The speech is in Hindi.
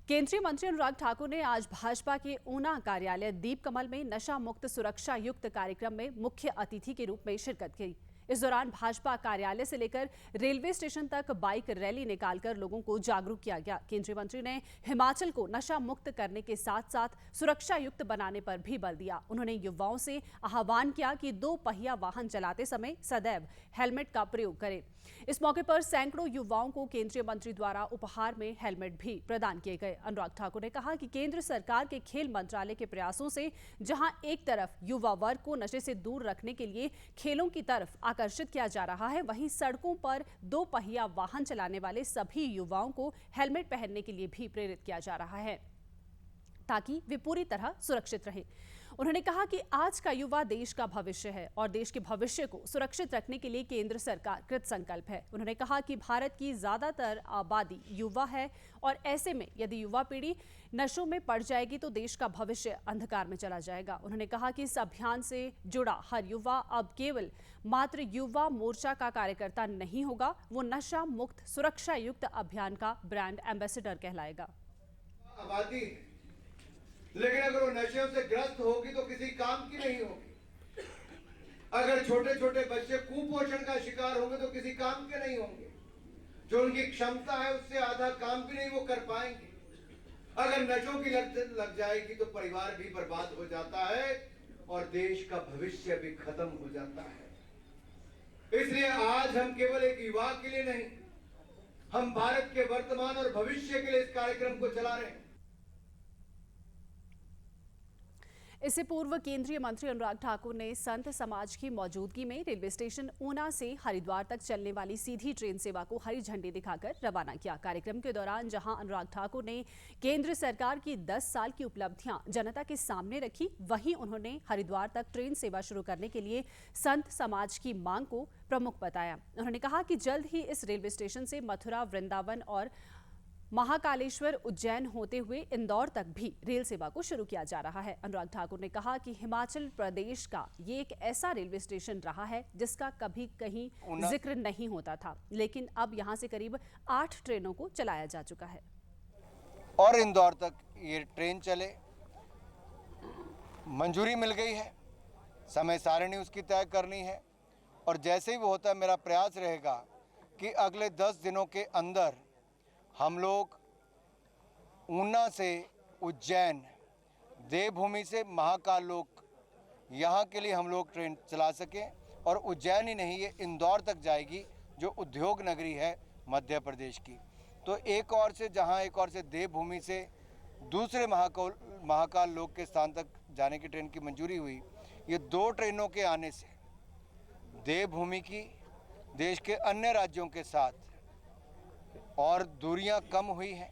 केंद्रीय मंत्री अनुराग ठाकुर ने आज भाजपा के ऊना कार्यालय दीप कमल में नशा मुक्त सुरक्षा युक्त कार्यक्रम में मुख्य अतिथि के रूप में शिरकत की। इस दौरान भाजपा कार्यालय से लेकर रेलवे स्टेशन तक बाइक रैली निकालकर लोगों को जागरूक किया गया। केंद्रीय मंत्री ने हिमाचल को नशा मुक्त करने के साथ साथ सुरक्षा युक्त बनाने पर भी बल दिया। उन्होंने युवाओं से आह्वान किया कि 2 पहिया वाहन चलाते समय सदैव हेलमेट का प्रयोग करें। इस मौके पर सैकड़ों युवाओं को केंद्रीय मंत्री द्वारा उपहार में हेलमेट भी प्रदान किए गए। अनुराग ठाकुर ने कहा कि केंद्र सरकार के खेल मंत्रालय के प्रयासों से जहां एक तरफ युवा वर्ग को नशे से दूर रखने के लिए खेलों की तरफ आकर्षित किया जा रहा है, वहीं सड़कों पर 2 पहिया वाहन चलाने वाले सभी युवाओं को हेलमेट पहनने के लिए भी प्रेरित किया जा रहा है ताकि वे पूरी तरह सुरक्षित रहें। उन्होंने कहा कि आज का युवा देश का भविष्य है और देश के भविष्य को सुरक्षित रखने के लिए केंद्र सरकार कृत संकल्प है। उन्होंने कहा कि भारत की ज्यादातर आबादी युवा है और ऐसे में यदि युवा पीढ़ी नशों में पड़ जाएगी तो देश का भविष्य अंधकार में चला जाएगा। उन्होंने कहा कि इस अभियान से जुड़ा हर युवा अब केवल मात्र युवा मोर्चा का कार्यकर्ता नहीं होगा, वो नशा मुक्त सुरक्षा युक्त अभियान का ब्रांड एम्बेसडर कहलाएगा। लेकिन अगर वो नशे से ग्रस्त होगी तो किसी काम की नहीं होगी। अगर छोटे छोटे बच्चे कुपोषण का शिकार होंगे तो किसी काम के नहीं होंगे। जो उनकी क्षमता है उससे आधा काम भी नहीं वो कर पाएंगे। अगर नशों की लग जाएगी तो परिवार भी बर्बाद हो जाता है और देश का भविष्य भी खत्म हो जाता है। इसलिए आज हम केवल एक युवा के लिए नहीं, हम भारत के वर्तमान और भविष्य के लिए इस कार्यक्रम को चला रहे हैं। इससे पूर्व केंद्रीय मंत्री अनुराग ठाकुर ने संत समाज की मौजूदगी में रेलवे स्टेशन ऊना से हरिद्वार तक चलने वाली सीधी ट्रेन सेवा को हरी झंडी दिखाकर रवाना किया। कार्यक्रम के दौरान जहां अनुराग ठाकुर ने केंद्र सरकार की 10 साल की उपलब्धियां जनता के सामने रखी, वहीं उन्होंने हरिद्वार तक ट्रेन सेवा शुरू करने के लिए संत समाज की मांग को प्रमुख बताया। उन्होंने कहा कि जल्द ही इस रेलवे स्टेशन से मथुरा, वृंदावन और महाकालेश्वर, उज्जैन होते हुए इंदौर तक भी रेल सेवा को शुरू किया जा रहा है। अनुराग ठाकुर ने कहा कि हिमाचल प्रदेश का ये एक ऐसा रेलवे स्टेशन रहा है जिसका कभी कहीं जिक्र नहीं होता था, लेकिन अब यहां से करीब 8 ट्रेनों को चलाया जा चुका है और इंदौर तक ये ट्रेन चले। मंजूरी मिल गई है, समय सारणी उसकी तय करनी है और जैसे ही वो होता है मेरा प्रयास रहेगा कि अगले 10 दिनों के अंदर हम लोग ऊना से उज्जैन, देवभूमि से महाकाल लोक, यहाँ के लिए हम लोग ट्रेन चला सकें। और उज्जैन ही नहीं, ये इंदौर तक जाएगी जो उद्योग नगरी है मध्य प्रदेश की। तो एक और से देवभूमि से दूसरे महाकाल लोक के स्थान तक जाने की ट्रेन की मंजूरी हुई। ये 2 ट्रेनों के आने से देवभूमि की देश के अन्य राज्यों के साथ और दूरियां कम हुई हैं।